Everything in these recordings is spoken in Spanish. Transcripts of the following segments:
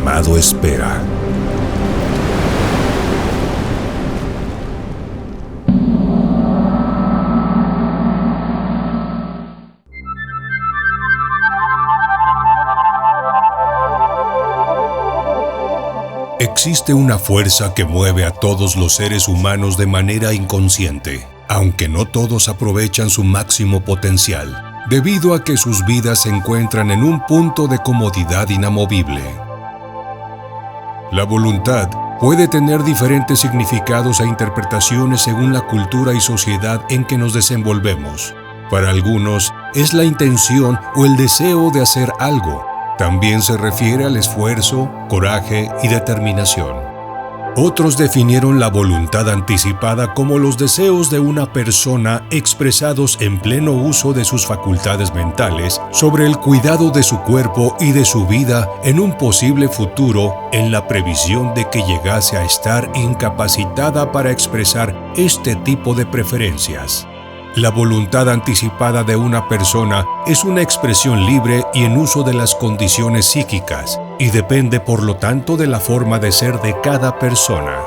llamado espera. Existe una fuerza que mueve a todos los seres humanos de manera inconsciente, aunque no todos aprovechan su máximo potencial, debido a que sus vidas se encuentran en un punto de comodidad inamovible. La voluntad puede tener diferentes significados e interpretaciones según la cultura y sociedad en que nos desenvolvemos. Para algunos, es la intención o el deseo de hacer algo. También se refiere al esfuerzo, coraje y determinación. Otros definieron la voluntad anticipada como los deseos de una persona expresados en pleno uso de sus facultades mentales sobre el cuidado de su cuerpo y de su vida en un posible futuro, en la previsión de que llegase a estar incapacitada para expresar este tipo de preferencias. La voluntad anticipada de una persona es una expresión libre y en uso de las condiciones psíquicas, y depende por lo tanto de la forma de ser de cada persona.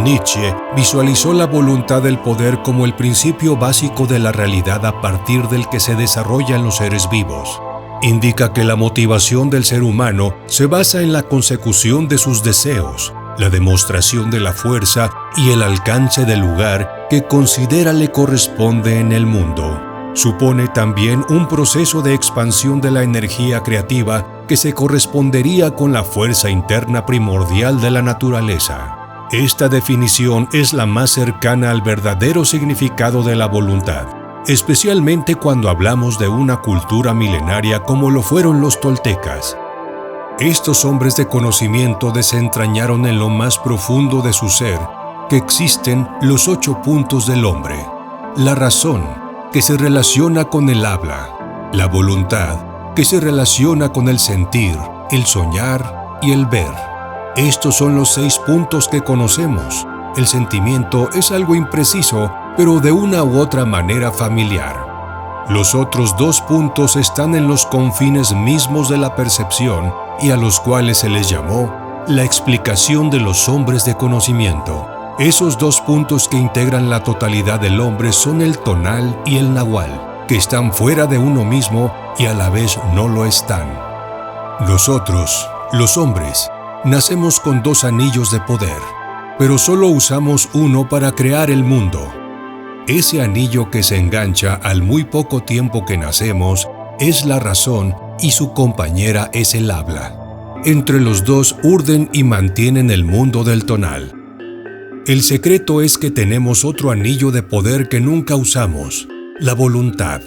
Nietzsche visualizó la voluntad del poder como el principio básico de la realidad a partir del que se desarrollan los seres vivos. Indica que la motivación del ser humano se basa en la consecución de sus deseos, la demostración de la fuerza y el alcance del lugar que considera le corresponde en el mundo. Supone también un proceso de expansión de la energía creativa que se correspondería con la fuerza interna primordial de la naturaleza. Esta definición es la más cercana al verdadero significado de la voluntad, especialmente cuando hablamos de una cultura milenaria como lo fueron los toltecas. Estos hombres de conocimiento desentrañaron en lo más profundo de su ser que existen los 8 puntos del hombre: la razón, que se relaciona con el habla; la voluntad, que se relaciona con el sentir, el soñar y el ver. Estos son los 6 puntos que conocemos. El sentimiento es algo impreciso, pero de una u otra manera familiar. Los otros 2 puntos están en los confines mismos de la percepción y a los cuales se les llamó la explicación de los hombres de conocimiento. Esos 2 puntos que integran la totalidad del hombre son el tonal y el nahual, que están fuera de uno mismo y a la vez no lo están. Nosotros, los hombres, nacemos con 2 anillos de poder, pero solo usamos uno para crear el mundo. Ese anillo que se engancha al muy poco tiempo que nacemos es la razón y su compañera es el habla. Entre los 2 urden y mantienen el mundo del tonal. El secreto es que tenemos otro anillo de poder que nunca usamos: la voluntad,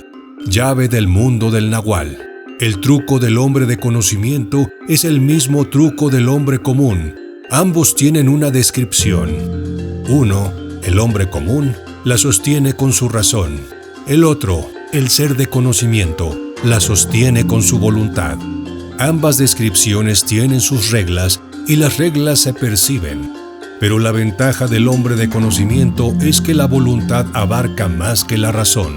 llave del mundo del nahual. El truco del hombre de conocimiento es el mismo truco del hombre común. Ambos tienen una descripción. Uno, el hombre común, la sostiene con su razón. El otro, el ser de conocimiento, la sostiene con su voluntad. Ambas descripciones tienen sus reglas y las reglas se perciben. Pero la ventaja del hombre de conocimiento es que la voluntad abarca más que la razón.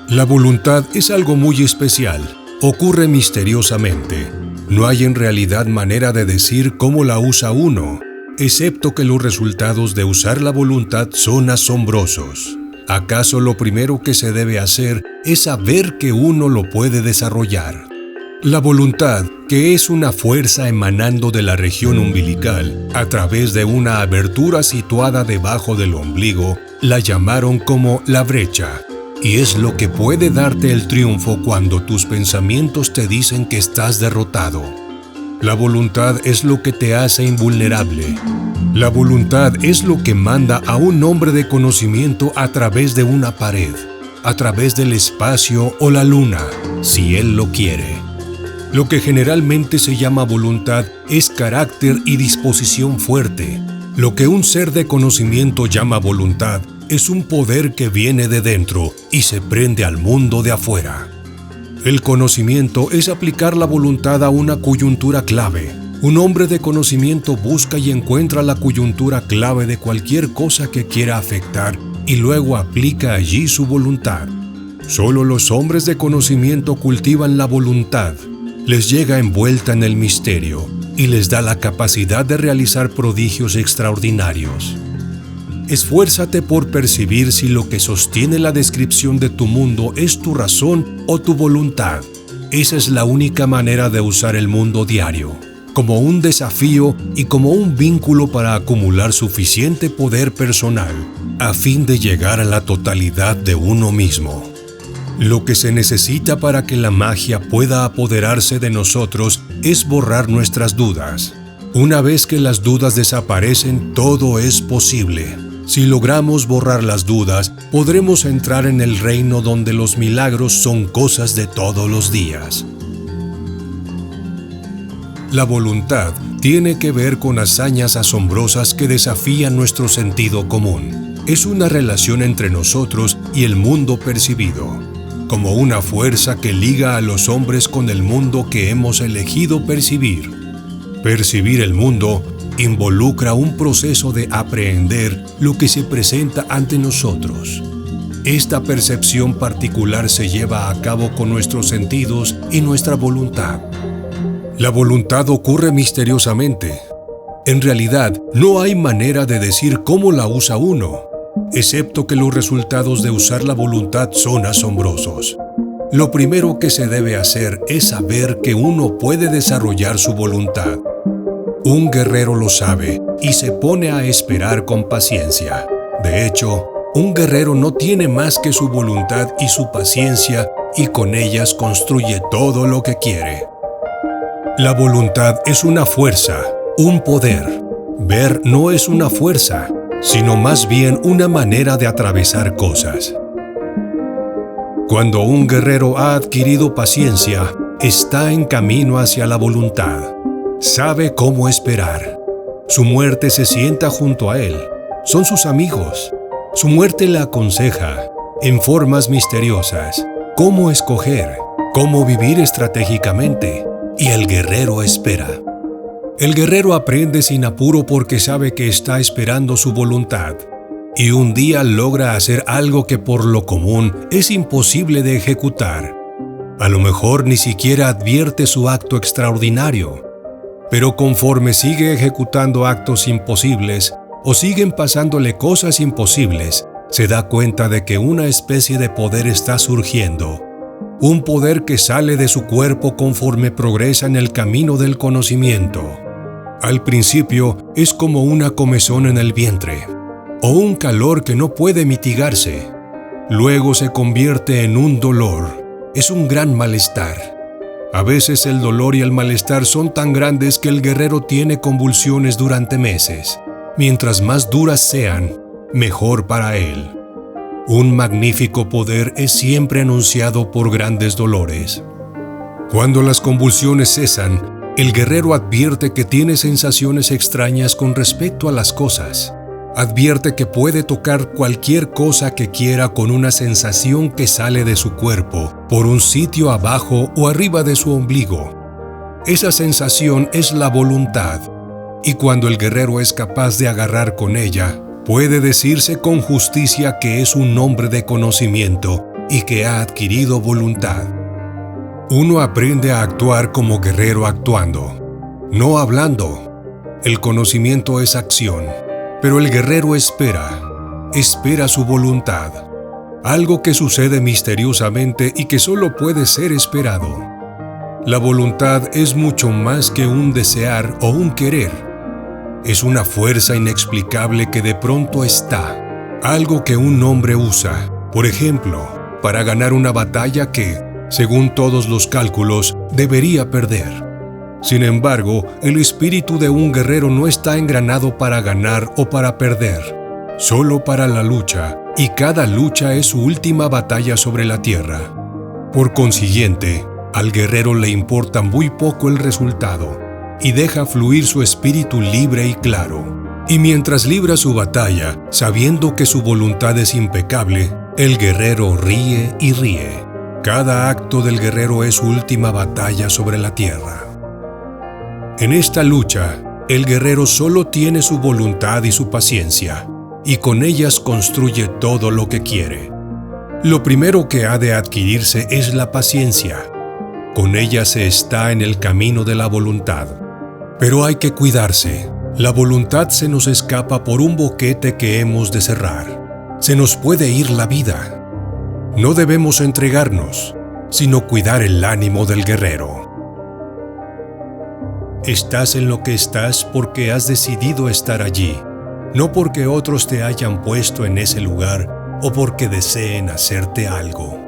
La voluntad es algo muy especial, ocurre misteriosamente. No hay en realidad manera de decir cómo la usa uno, excepto que los resultados de usar la voluntad son asombrosos. ¿Acaso lo primero que se debe hacer es saber que uno lo puede desarrollar? La voluntad, que es una fuerza emanando de la región umbilical a través de una abertura situada debajo del ombligo, la llamaron como la brecha, y es lo que puede darte el triunfo cuando tus pensamientos te dicen que estás derrotado. La voluntad es lo que te hace invulnerable. La voluntad es lo que manda a un hombre de conocimiento a través de una pared, a través del espacio o la luna, si él lo quiere. Lo que generalmente se llama voluntad es carácter y disposición fuerte. Lo que un ser de conocimiento llama voluntad es un poder que viene de dentro y se prende al mundo de afuera. El conocimiento es aplicar la voluntad a una coyuntura clave. Un hombre de conocimiento busca y encuentra la coyuntura clave de cualquier cosa que quiera afectar y luego aplica allí su voluntad. Solo los hombres de conocimiento cultivan la voluntad. Les llega envuelta en el misterio, y les da la capacidad de realizar prodigios extraordinarios. Esfuérzate por percibir si lo que sostiene la descripción de tu mundo es tu razón o tu voluntad. Esa es la única manera de usar el mundo diario, como un desafío y como un vínculo para acumular suficiente poder personal, a fin de llegar a la totalidad de uno mismo. Lo que se necesita para que la magia pueda apoderarse de nosotros es borrar nuestras dudas. Una vez que las dudas desaparecen, todo es posible. Si logramos borrar las dudas, podremos entrar en el reino donde los milagros son cosas de todos los días. La voluntad tiene que ver con hazañas asombrosas que desafían nuestro sentido común. Es una relación entre nosotros y el mundo percibido, como una fuerza que liga a los hombres con el mundo que hemos elegido percibir. Percibir el mundo involucra un proceso de aprehender lo que se presenta ante nosotros. Esta percepción particular se lleva a cabo con nuestros sentidos y nuestra voluntad. La voluntad ocurre misteriosamente. En realidad, no hay manera de decir cómo la usa uno, excepto que los resultados de usar la voluntad son asombrosos. Lo primero que se debe hacer es saber que uno puede desarrollar su voluntad. Un guerrero lo sabe y se pone a esperar con paciencia. De hecho, un guerrero no tiene más que su voluntad y su paciencia, y con ellas construye todo lo que quiere. La voluntad es una fuerza, un poder. Ver no es una fuerza, sino más bien una manera de atravesar cosas. Cuando un guerrero ha adquirido paciencia, está en camino hacia la voluntad. Sabe cómo esperar. Su muerte se sienta junto a él. Son sus amigos. Su muerte le aconseja, en formas misteriosas, cómo escoger, cómo vivir estratégicamente, y el guerrero espera. El guerrero aprende sin apuro porque sabe que está esperando su voluntad, y un día logra hacer algo que por lo común es imposible de ejecutar. A lo mejor ni siquiera advierte su acto extraordinario, pero conforme sigue ejecutando actos imposibles o siguen pasándole cosas imposibles, se da cuenta de que una especie de poder está surgiendo. Un poder que sale de su cuerpo conforme progresa en el camino del conocimiento. Al principio es como una comezón en el vientre, o un calor que no puede mitigarse. Luego se convierte en un dolor. Es un gran malestar. A veces el dolor y el malestar son tan grandes que el guerrero tiene convulsiones durante meses. Mientras más duras sean, mejor para él. Un magnífico poder es siempre anunciado por grandes dolores. Cuando las convulsiones cesan, el guerrero advierte que tiene sensaciones extrañas con respecto a las cosas. Advierte que puede tocar cualquier cosa que quiera con una sensación que sale de su cuerpo, por un sitio abajo o arriba de su ombligo. Esa sensación es la voluntad, y cuando el guerrero es capaz de agarrar con ella, puede decirse con justicia que es un hombre de conocimiento y que ha adquirido voluntad. Uno aprende a actuar como guerrero actuando, no hablando. El conocimiento es acción. Pero el guerrero espera su voluntad, algo que sucede misteriosamente y que solo puede ser esperado. La voluntad es mucho más que un desear o un querer. Es una fuerza inexplicable que de pronto está, algo que un hombre usa, por ejemplo, para ganar una batalla que, según todos los cálculos, debería perder. Sin embargo, el espíritu de un guerrero no está engranado para ganar o para perder, solo para la lucha, y cada lucha es su última batalla sobre la tierra. Por consiguiente, al guerrero le importa muy poco el resultado, y deja fluir su espíritu libre y claro. Y mientras libra su batalla, sabiendo que su voluntad es impecable, el guerrero ríe y ríe. Cada acto del guerrero es su última batalla sobre la tierra. En esta lucha, el guerrero solo tiene su voluntad y su paciencia, y con ellas construye todo lo que quiere. Lo primero que ha de adquirirse es la paciencia. Con ella se está en el camino de la voluntad. Pero hay que cuidarse. La voluntad se nos escapa por un boquete que hemos de cerrar. Se nos puede ir la vida. No debemos entregarnos, sino cuidar el ánimo del guerrero. Estás en lo que estás porque has decidido estar allí, no porque otros te hayan puesto en ese lugar o porque deseen hacerte algo.